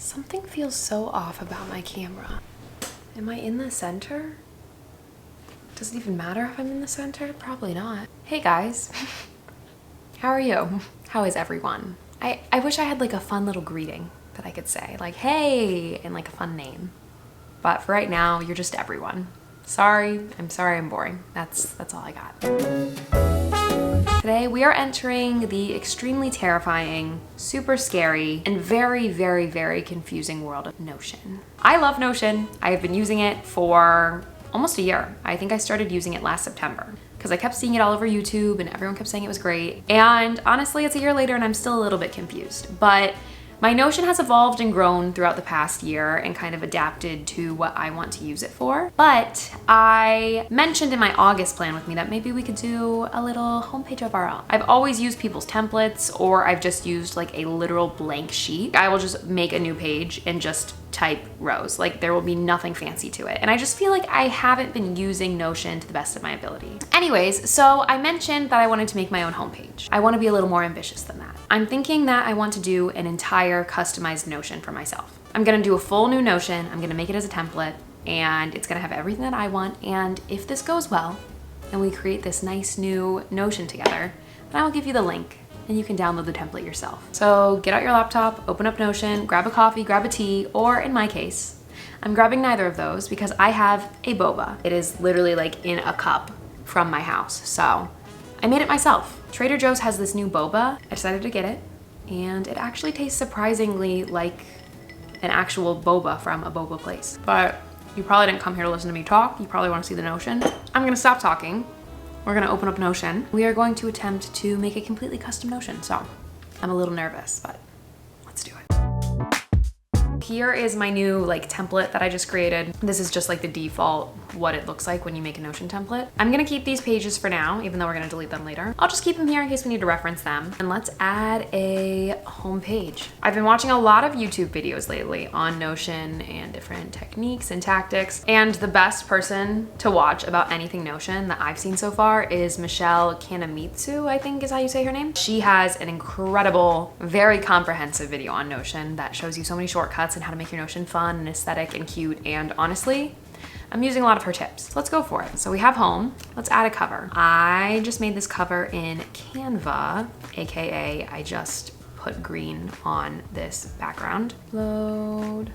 Something feels so off about my camera. Am I in the center? Does it even matter if I'm in the center? Probably not. Hey guys, how are you? How is everyone? I wish I had like a fun little greeting that I could say, like, hey, and like a fun name. But for right now, you're just everyone. Sorry, I'm boring. That's all I got. Today we are entering the extremely terrifying, super scary, and very, very, very confusing world of Notion. I love Notion. I have been using it for almost a year. I think I started using it last September because I kept seeing it all over YouTube and everyone kept saying it was great. And honestly, it's a year later and I'm still a little bit confused. But my Notion has evolved and grown throughout the past year and kind of adapted to what I want to use it for. But I mentioned in my August plan with me that maybe we could do a little homepage of our own. I've always used people's templates, or I've just used like a literal blank sheet. I will just make a new page and just type rows. Like there will be nothing fancy to it. And I just feel like I haven't been using Notion to the best of my ability. Anyways, so I mentioned that I wanted to make my own homepage. I want to be a little more ambitious than that. I'm thinking that I want to do an entire customized Notion for myself. I'm gonna do a full new Notion. I'm gonna make it as a template and it's gonna have everything that I want. And if this goes well and we create this nice new Notion together, then I will give you the link and you can download the template yourself. So get out your laptop, open up Notion, grab a coffee, grab a tea, or in my case, I'm grabbing neither of those because I have a boba. It is literally like in a cup from my house. So I made it myself. Trader Joe's has this new boba. I decided to get it and it actually tastes surprisingly like an actual boba from a boba place. But you probably didn't come here to listen to me talk. You probably want to see the Notion. I'm gonna stop talking. We're gonna open up Notion. We are going to attempt to make a completely custom Notion. So I'm a little nervous, but let's do it. Here is my new like template that I just created. This is just like the default, what it looks like when you make a Notion template. I'm gonna keep these pages for now, even though we're gonna delete them later. I'll just keep them here in case we need to reference them. And let's add a home page. I've been watching a lot of YouTube videos lately on Notion and different techniques and tactics. And the best person to watch about anything Notion that I've seen so far is Michelle Kanemitsu, I think is how you say her name. She has an incredible, very comprehensive video on Notion that shows you so many shortcuts and how to make your Notion fun and aesthetic and cute. And honestly, I'm using a lot of her tips. So let's go for it. So we have home. Let's add a cover. I just made this cover in Canva, AKA I just put green on this background. Load.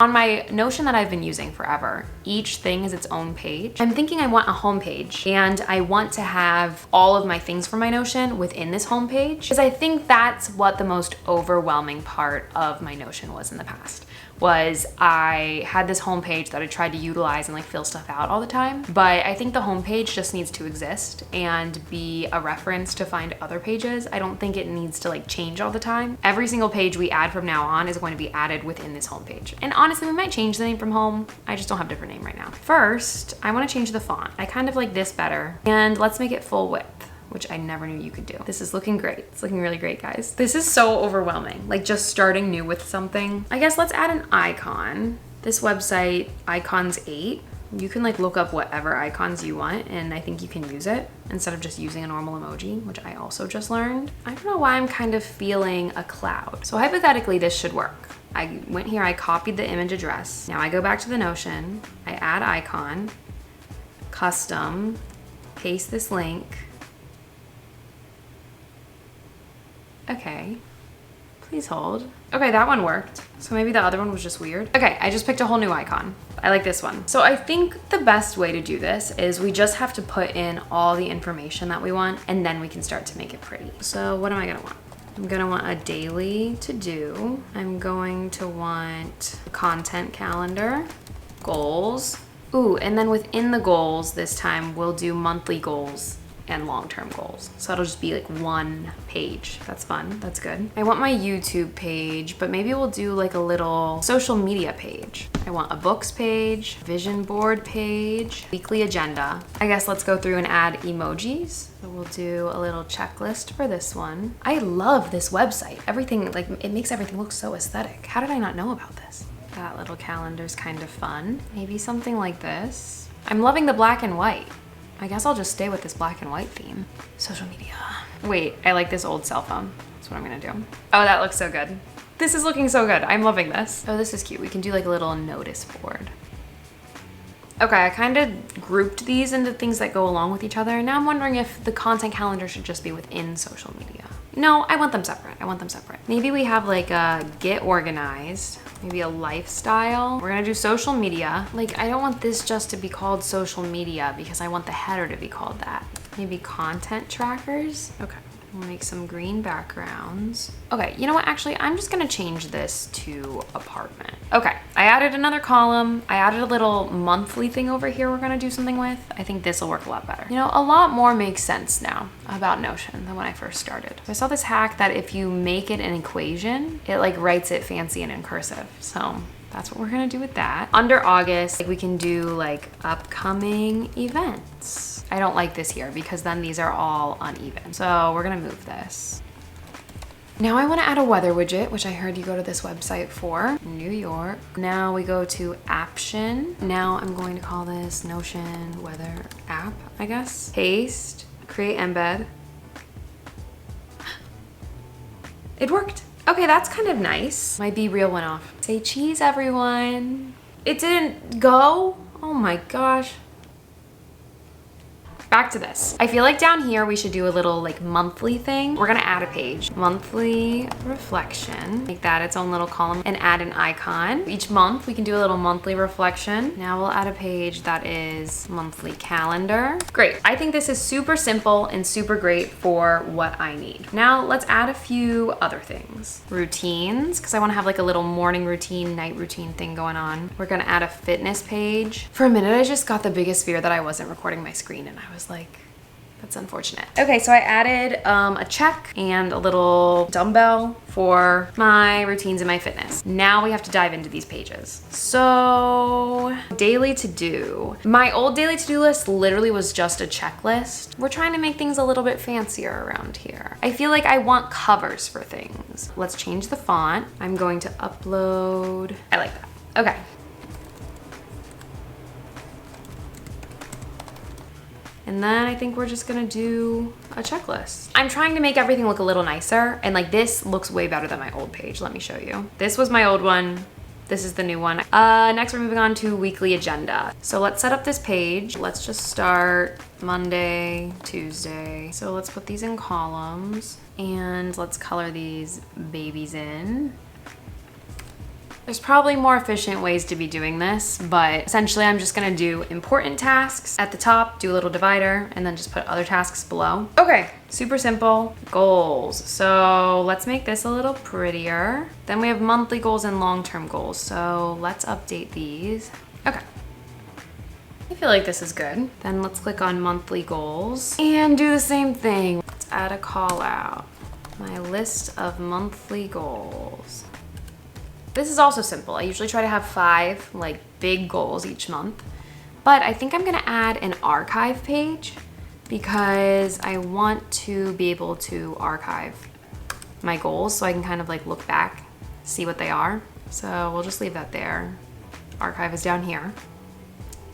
On my Notion that I've been using forever, each thing is its own page. I'm thinking I want a home page and I want to have all of my things for my Notion within this home page because I think that's what the most overwhelming part of my Notion was in the past. Was I had this homepage that I tried to utilize and like fill stuff out all the time. But I think the homepage just needs to exist and be a reference to find other pages. I don't think it needs to like change all the time. Every single page we add from now on is going to be added within this homepage. And honestly, we might change the name from home. I just don't have a different name right now. First, I want to change the font. I kind of like this better. And let's make it full width, which I never knew you could do. This is looking great. It's looking really great, guys. This is so overwhelming, like just starting new with something. I guess let's add an icon. This website, Icons 8, you can like look up whatever icons you want and I think you can use it instead of just using a normal emoji, which I also just learned. I don't know why I'm kind of feeling a cloud. So hypothetically, this should work. I went here, I copied the image address. Now I go back to the Notion, I add icon, custom, paste this link. Okay, please hold. Okay, that one worked. So maybe the other one was just weird. Okay, I just picked a whole new icon. I like this one. So I think the best way to do this is we just have to put in all the information that we want and then we can start to make it pretty. So what am I gonna want? I'm gonna want a daily to do. I'm going to want a content calendar, goals. Ooh, and then within the goals this time, we'll do monthly goals and long-term goals. So it'll just be like one page. That's fun, that's good. I want my YouTube page, but maybe we'll do like a little social media page. I want a books page, vision board page, weekly agenda. I guess let's go through and add emojis. So we'll do a little checklist for this one. I love this website. Everything, like it makes everything look so aesthetic. How did I not know about this? That little calendar's kind of fun. Maybe something like this. I'm loving the black and white. I guess I'll just stay with this black and white theme. Social media. Wait, I like this old cell phone. That's what I'm gonna do. Oh, that looks so good. This is looking so good. I'm loving this. Oh, this is cute. We can do like a little notice board. Okay, I kind of grouped these into things that go along with each other. Now I'm wondering if the content calendar should just be within social media. No, I want them separate. I want them separate. Maybe we have like a get organized, maybe a lifestyle. We're gonna do social media. Like, I don't want this just to be called social media because I want the header to be called that. Maybe content trackers. Okay. We'll make some green backgrounds. Okay, you know what? Actually, I'm just gonna change this to apartment. Okay, I added another column. I added a little monthly thing over here we're gonna do something with. I think this will work a lot better. You know, a lot more makes sense now about Notion than when I first started. I saw this hack that if you make it an equation, it like writes it fancy and in cursive. So that's what we're gonna do with that. Under August, like, we can do like upcoming events. I don't like this here because then these are all uneven. So we're gonna move this. Now I wanna add a weather widget, which I heard you go to this website for, New York. Now we go to Apption. Now I'm going to call this Notion Weather App, I guess. Paste, create embed. It worked. Okay, that's kind of nice. My Be Real went off. Say cheese, everyone. It didn't go? Oh my gosh. Back to this. I feel like down here we should do a little like monthly thing. We're gonna add a page. Monthly reflection. Make that its own little column and add an icon. Each month we can do a little monthly reflection. Now we'll add a page that is monthly calendar. Great. I think this is super simple and super great for what I need. Now let's add a few other things. Routines, because I want to have like a little morning routine, night routine thing going on. We're gonna add a fitness page. For a minute I just got the biggest fear that I wasn't recording my screen, and I was like, that's unfortunate. Okay, so I added a check and a little dumbbell for my routines and my fitness. Now we have to dive into these pages. So, daily to do. My old daily to-do list literally was just a checklist. We're trying to make things a little bit fancier around here. I feel like I want covers for things. Let's change the font. I'm going to upload. I like that. Okay. And then I think we're just gonna do a checklist. I'm trying to make everything look a little nicer, and like this looks way better than my old page. Let me show you. This was my old one. This is the new one. Next we're moving on to weekly agenda. So let's set up this page. Let's just start Monday, Tuesday. So let's put these in columns and let's color these babies in. There's probably more efficient ways to be doing this, but essentially I'm just gonna do important tasks at the top, do a little divider, and then just put other tasks below. Okay, super simple. Goals. So let's make this a little prettier. Then we have monthly goals and long-term goals. So let's update these. Okay. I feel like this is good. Then let's click on monthly goals and do the same thing. Let's add a call out. My list of monthly goals. This is also simple. I usually try to have 5 like big goals each month, but I think I'm gonna add an archive page because I want to be able to archive my goals so I can kind of like look back, see what they are. So we'll just leave that there. Archive is down here.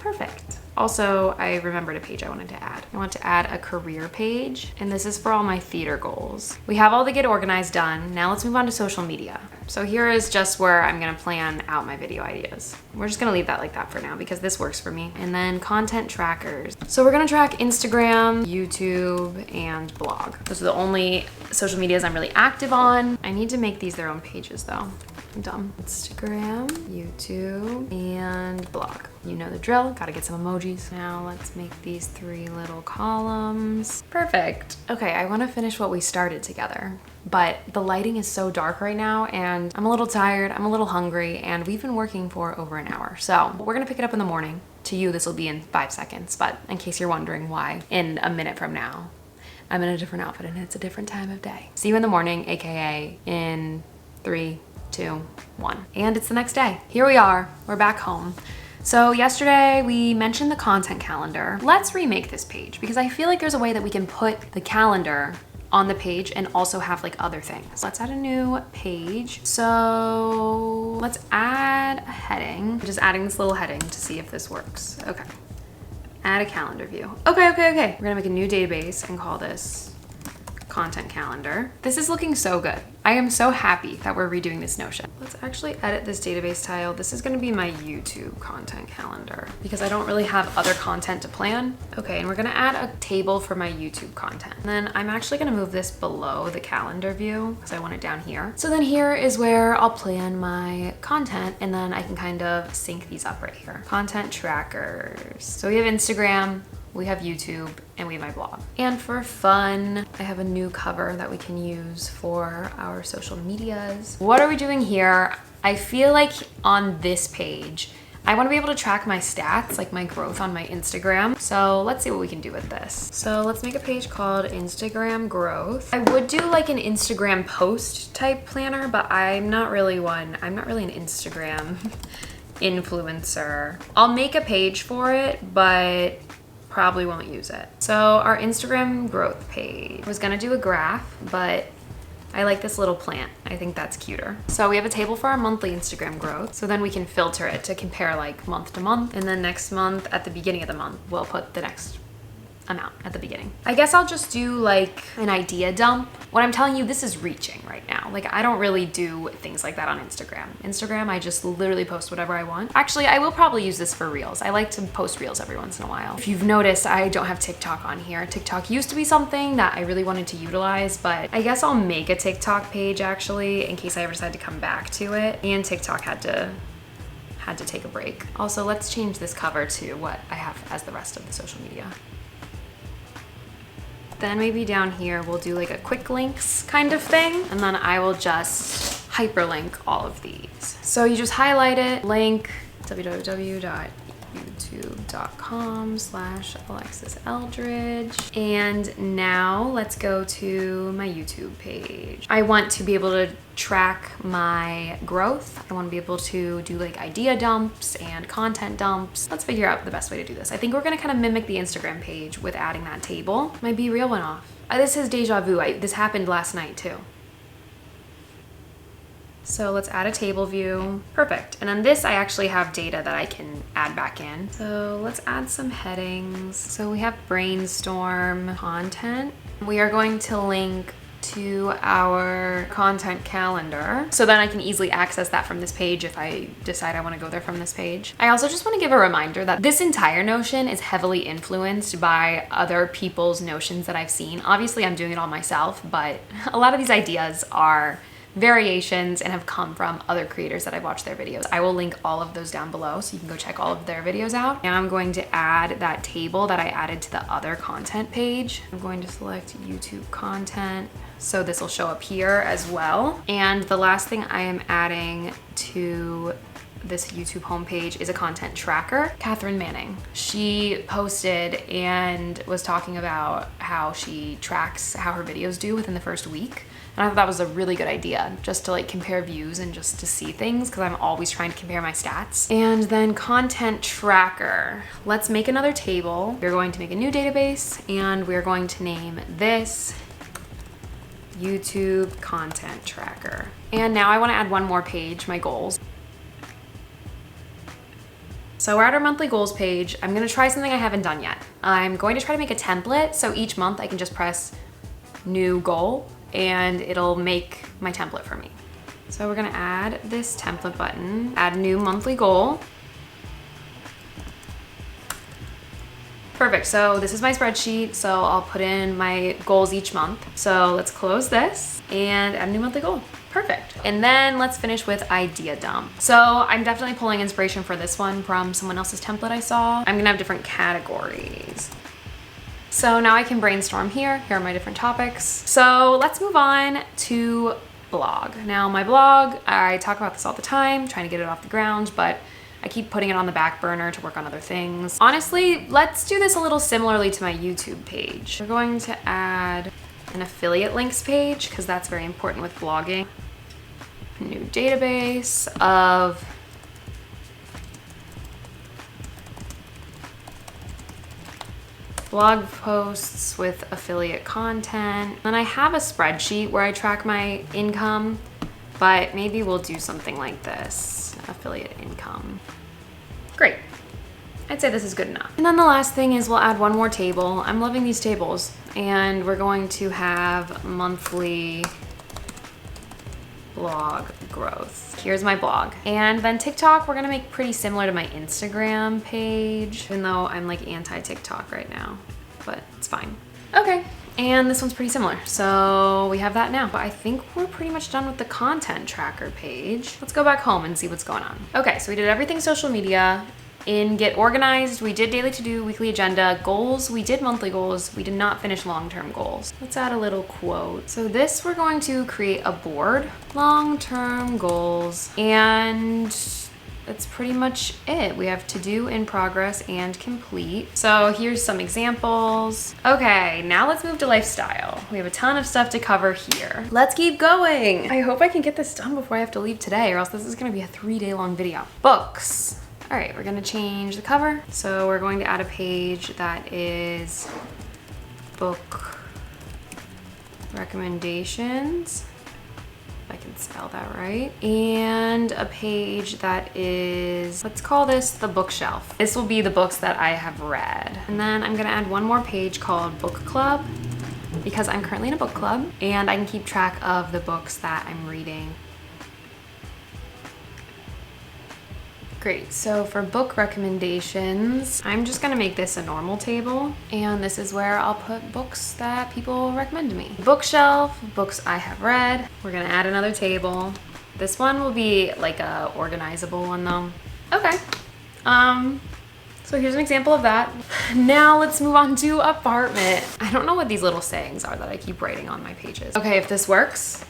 Perfect. Also, I remembered a page I wanted to add. I want to add a career page, and this is for all my theater goals. We have all the get organized done. Now let's move on to social media. So here is just where I'm gonna plan out my video ideas. We're just gonna leave that like that for now because this works for me. And then content trackers. So we're gonna track Instagram, YouTube, and blog. Those are the only social medias I'm really active on. I need to make these their own pages though. I'm dumb. Instagram, YouTube, and blog. You know the drill, gotta get some emojis. Now let's make these 3 little columns. Perfect. Okay, I wanna finish what we started together, but the lighting is so dark right now and I'm a little tired, I'm a little hungry, and we've been working for over an hour. So we're gonna pick it up in the morning. To you, this will be in 5 seconds, but in case you're wondering why, in a minute from now, I'm in a different outfit and it's a different time of day. See you in the morning, AKA in 3, 2, 1. And it's the next day. Here we are, we're back home. So yesterday we mentioned the content calendar. Let's remake this page because I feel like there's a way that we can put the calendar on the page and also have like other things. Let's add a new page. So let's add a heading. I'm just adding this little heading to see if this works. Okay. Add a calendar view. Okay. We're gonna make a new database and call this content calendar. This is looking so good. I am so happy that we're redoing this Notion. Let's actually edit this database tile. This is gonna be my YouTube content calendar because I don't really have other content to plan. Okay, and we're gonna add a table for my YouTube content. And then I'm actually gonna move this below the calendar view because I want it down here. So then here is where I'll plan my content, and then I can kind of sync these up right here. Content trackers. So we have Instagram, we have YouTube, and we have my blog. And for fun, I have a new cover that we can use for our social medias. What are we doing here? I feel like on this page, I want to be able to track my stats, like my growth on my Instagram. So let's see what we can do with this. So let's make a page called Instagram Growth. I would do like an Instagram post type planner, but I'm not really one. I'm not really an Instagram influencer. I'll make a page for it, but probably won't use it. So our Instagram growth page, I was gonna do a graph, but I like this little plant. I think that's cuter. So we have a table for our monthly Instagram growth. So then we can filter it to compare like month to month. And then next month at the beginning of the month, we'll put the next amount at the beginning. I guess I'll just do like an idea dump. What I'm telling you, this is reaching right now. Like I don't really do things like that on Instagram. Instagram, I just literally post whatever I want. Actually, I will probably use this for Reels. I like to post Reels every once in a while. If you've noticed, I don't have TikTok on here. TikTok used to be something that I really wanted to utilize, but I guess I'll make a TikTok page actually in case I ever decide to come back to it. And TikTok had to take a break. Also, let's change this cover to what I have as the rest of the social media. Then maybe down here, we'll do like a quick links kind of thing. And then I will just hyperlink all of these. So you just highlight it, link www.youtube.com/alexis eldredge. And now let's go to my YouTube page. I want to be able to track my growth. I want to be able to do like idea dumps and content dumps. Let's figure out the best way to do this. I think we're going to kind of mimic the Instagram page with adding that table. My Be Real went off. This is deja vu. This happened last night too. So let's add a table view. Perfect. And then this, I actually have data that I can add back in. So let's add some headings. So we have brainstorm content. We are going to link to our content calendar. So then I can easily access that from this page if I decide I want to go there from this page. I also just want to give a reminder that this entire Notion is heavily influenced by other people's Notions that I've seen. Obviously, I'm doing it all myself, but a lot of these ideas are variations and have come from other creators that I've watched their videos. I will link all of those down below so you can go check all of their videos out. And I'm going to add that table that I added to the other content page. I'm going to select YouTube content. So this will show up here as well. And the last thing I am adding to this YouTube homepage is a content tracker. Catherine Manning. She posted and was talking about how she tracks how her videos do within the first week. And I thought that was a really good idea, just to like compare views and just to see things, because I'm always trying to compare my stats. And then content tracker. Let's make another table. We're going to make a new database and we're going to name this YouTube content tracker. And now I want to add one more page, my goals. So we're at our monthly goals page. I'm going to try something I haven't done yet. I'm going to try to make a template. So each month I can just press new goal and it'll make my template for me. So we're gonna add this template button, add new monthly goal. Perfect, so this is my spreadsheet, so I'll put in my goals each month. So let's close this and add a new monthly goal. Perfect. And then let's finish with idea dump. So I'm definitely pulling inspiration for this one from someone else's template I saw. I'm gonna have different categories. So now I can brainstorm here. Here are my different topics. So let's move on to blog. Now my blog, I talk about this all the time, trying to get it off the ground, but I keep putting it on the back burner to work on other things. Honestly, let's do this a little similarly to my YouTube page. We're going to add an affiliate links page because that's very important with blogging. A new database of blog posts with affiliate content. And I have a spreadsheet where I track my income, but maybe we'll do something like this, affiliate income. Great. I'd say this is good enough. And then the last thing is we'll add one more table. I'm loving these tables. And we're going to have monthly blog growth. Here's my blog. And then TikTok, we're gonna make pretty similar to my Instagram page, even though I'm like anti-TikTok right now, but it's fine. Okay, and this one's pretty similar. So we have that now, but I think we're pretty much done with the content tracker page. Let's go back home and see what's going on. Okay, so we did everything social media. In Get Organized, we did daily to-do, weekly agenda, goals, we did monthly goals, we did not finish long-term goals. Let's add a little quote. So this, we're going to create a board, long-term goals, and that's pretty much it. We have to do, in progress, and complete. So here's some examples. Okay, now let's move to lifestyle. We have a ton of stuff to cover here. Let's keep going. I hope I can get this done before I have to leave today, or else this is gonna be a 3-day long video. Books. All right, we're gonna change the cover. So we're going to add a page that is book recommendations, if I can spell that right. And a page that is, let's call this the bookshelf. This will be the books that I have read. And then I'm gonna add one more page called book club, because I'm currently in a book club and I can keep track of the books that I'm reading. Great, so for book recommendations, I'm just gonna make this a normal table, and this is where I'll put books that people recommend to me. Bookshelf, books I have read. We're gonna add another table. This one will be like a organizable one though. Okay, so here's an example of that. Now let's move on to apartment. I don't know what these little sayings are that I keep writing on my pages. Okay, if this works,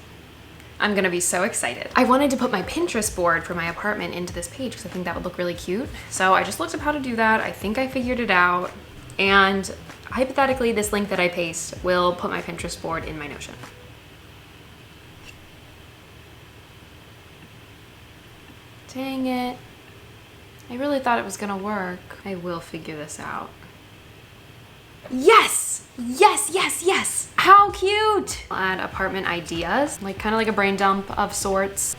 I'm gonna be so excited. I wanted to put my Pinterest board for my apartment into this page because I think that would look really cute. So I just looked up how to do that. I think I figured it out. And hypothetically, this link that I paste will put my Pinterest board in my Notion. Dang it. I really thought it was gonna work. I will figure this out. Yes! Yes, yes, yes! How cute! I'll add apartment ideas, like kind of like a brain dump of sorts.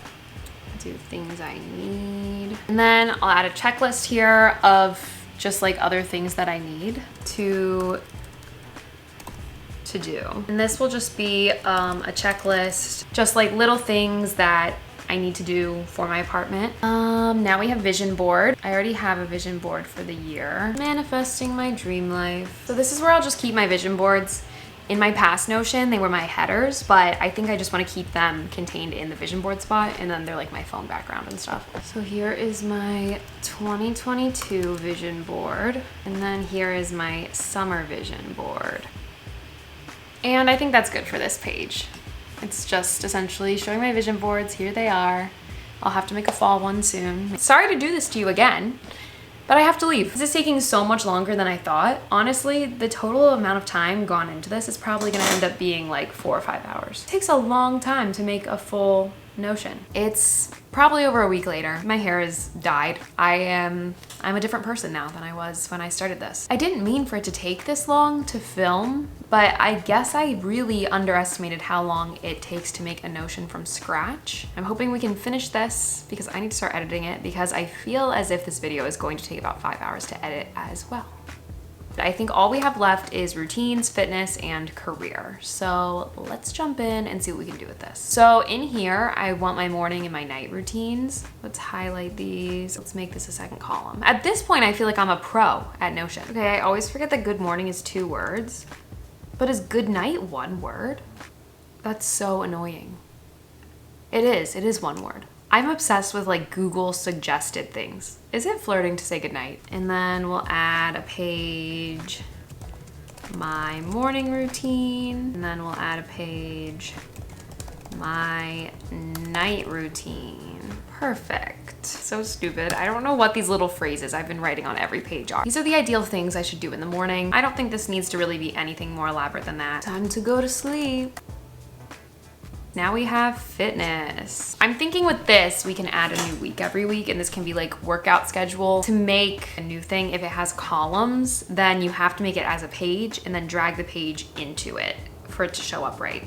Do things I need. And then I'll add a checklist here of just like other things that I need to do. And this will just be a checklist, just like little things that I need to do for my apartment. Now we have vision board. I already have a vision board for the year. Manifesting my dream life. So this is where I'll just keep my vision boards. In my past Notion, they were my headers, but I think I just want to keep them contained in the vision board spot, and then they're like my phone background and stuff. So here is my 2022 vision board, and then here is my summer vision board. And I think that's good for this page. It's just essentially showing my vision boards. Here they are. I'll have to make a fall one soon. Sorry to do this to you again, but I have to leave. This is taking so much longer than I thought. Honestly, the total amount of time gone into this is probably gonna end up being like 4 or 5 hours. It takes a long time to make a full Notion. It's probably over a week later. My hair is dyed. I'm a different person now than I was when I started this. I didn't mean for it to take this long to film, but I guess I really underestimated how long it takes to make a Notion from scratch. I'm hoping we can finish this because I need to start editing it because I feel as if this video is going to take about 5 hours to edit as well. I think all we have left is routines, fitness, and career. So let's jump in and see what we can do with this. So in here, I want my morning and my night routines. Let's highlight these. Let's make this a second column. At this point, I feel like I'm a pro at Notion. Okay, I always forget that good morning is 2 words, but is good night 1 word? That's so annoying. It is 1 word. I'm obsessed with like Google suggested things. Is it flirting to say goodnight? And then we'll add a page, my morning routine, and then we'll add a page, my night routine. Perfect. So stupid. I don't know what these little phrases I've been writing on every page are. These are the ideal things I should do in the morning. I don't think this needs to really be anything more elaborate than that. Time to go to sleep. Now we have fitness. I'm thinking with this, we can add a new week every week, and this can be like workout schedule. To make a new thing, if it has columns, then you have to make it as a page and then drag the page into it for it to show up right.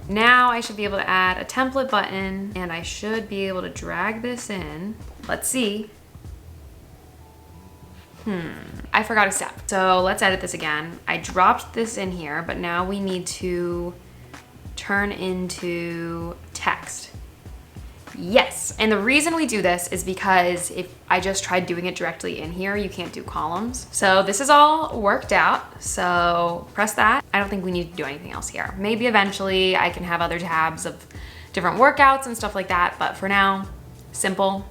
Now I should be able to add a template button, and I should be able to drag this in. Let's see. I forgot a step. So let's edit this again. I dropped this in here, but now we need to turn into text. Yes, and the reason we do this is because if I just tried doing it directly in here, you can't do columns. So this is all worked out, so press that. I don't think we need to do anything else here. Maybe eventually I can have other tabs of different workouts and stuff like that, but for now, simple,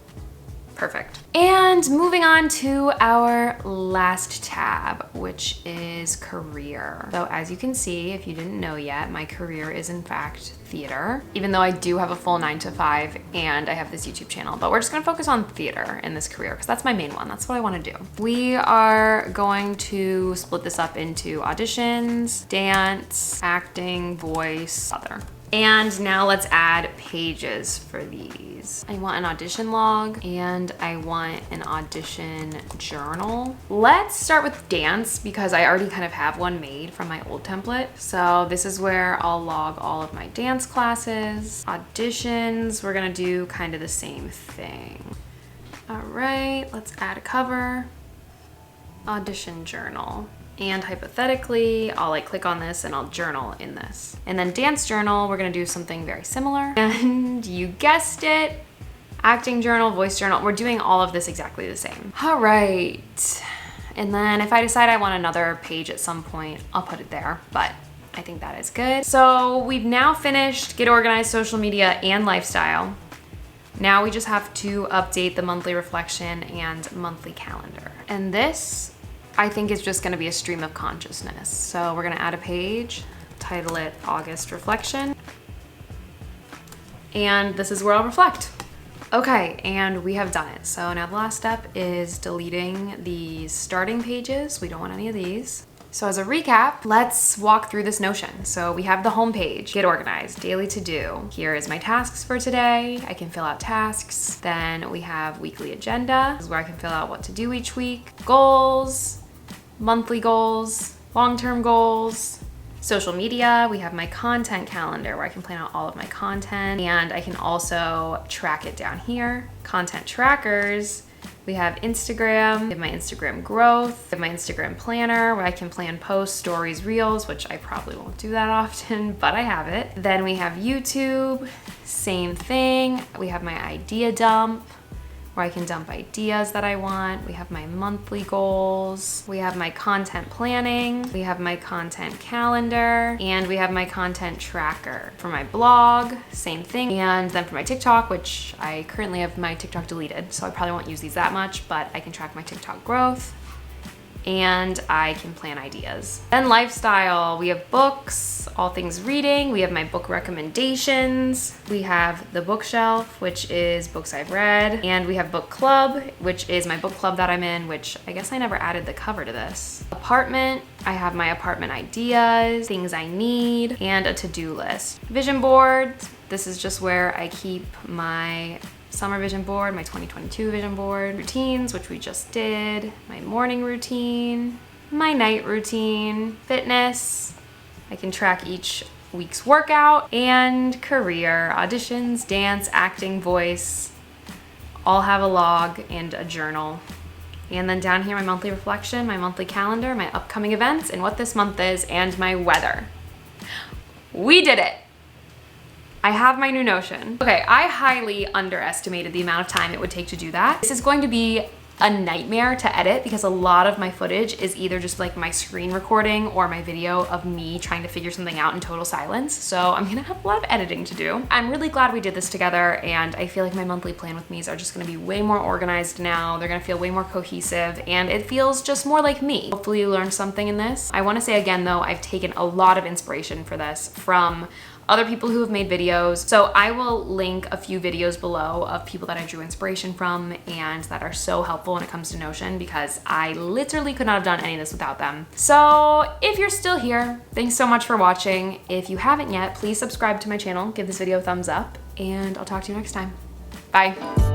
perfect. And moving on to our last tab, which is career. So as you can see, if you didn't know yet, my career is in fact theater, even though I do have a full 9 to 5 and I have this YouTube channel, but we're just gonna focus on theater in this career because that's my main one. That's what I wanna do. We are going to split this up into auditions, dance, acting, voice, other. And now let's add pages for these. I want an audition log and I want an audition journal. Let's start with dance because I already kind of have one made from my old template. So this is where I'll log all of my dance classes. Auditions, we're gonna do kind of the same thing. All right, let's add a cover. Audition journal. And hypothetically, I'll like click on this and I'll journal in this. And then dance journal, we're gonna do something very similar. And you guessed it, acting journal, voice journal, we're doing all of this exactly the same. All right. And then if I decide I want another page at some point, I'll put it there, but I think that is good. So we've now finished Get Organized, Social Media, and Lifestyle. Now we just have to update the monthly reflection and monthly calendar. And this, I think it's just gonna be a stream of consciousness. So we're gonna add a page, title it August Reflection. And this is where I'll reflect. Okay, and we have done it. So now the last step is deleting these starting pages. We don't want any of these. So as a recap, let's walk through this Notion. So we have the home page, Get Organized, Daily To Do. Here is my tasks for today. I can fill out tasks. Then we have weekly agenda. This is where I can fill out what to do each week. Goals, monthly goals, long-term goals. Social media, we have my content calendar where I can plan out all of my content and I can also track it down here. Content trackers, we have Instagram, we have my Instagram growth, we have my Instagram planner where I can plan posts, stories, reels, which I probably won't do that often, but I have it. Then we have YouTube, same thing. We have my idea dump, where I can dump ideas that I want. We have my monthly goals. We have my content planning. We have my content calendar. And we have my content tracker. For my blog, same thing. And then for my TikTok, which I currently have my TikTok deleted, so I probably won't use these that much, but I can track my TikTok growth. And I can plan ideas. Then lifestyle, we have books, all things reading. We have my book recommendations. We have the bookshelf, which is books I've read. And we have book club, which is my book club that I'm in, which I guess I never added the cover to this. Apartment, I have my apartment ideas, things I need, and a to-do list. Vision board, this is just where I keep my summer vision board, my 2022 vision board, routines, which we just did, my morning routine, my night routine, fitness, I can track each week's workout, and career, auditions, dance, acting, voice, all have a log and a journal. And then down here, my monthly reflection, my monthly calendar, my upcoming events, and what this month is, and my weather. We did it. I have my new Notion. Okay, I highly underestimated the amount of time it would take to do that. This is going to be a nightmare to edit because a lot of my footage is either just like my screen recording or my video of me trying to figure something out in total silence. So I'm gonna have a lot of editing to do. I'm really glad we did this together and I feel like my monthly plan with me's are just gonna be way more organized now. They're gonna feel way more cohesive and it feels just more like me. Hopefully you learned something in this. I wanna say again though, I've taken a lot of inspiration for this from other people who have made videos. So I will link a few videos below of people that I drew inspiration from and that are so helpful when it comes to Notion because I literally could not have done any of this without them. So if you're still here, thanks so much for watching. If you haven't yet, please subscribe to my channel, give this video a thumbs up, and I'll talk to you next time. Bye.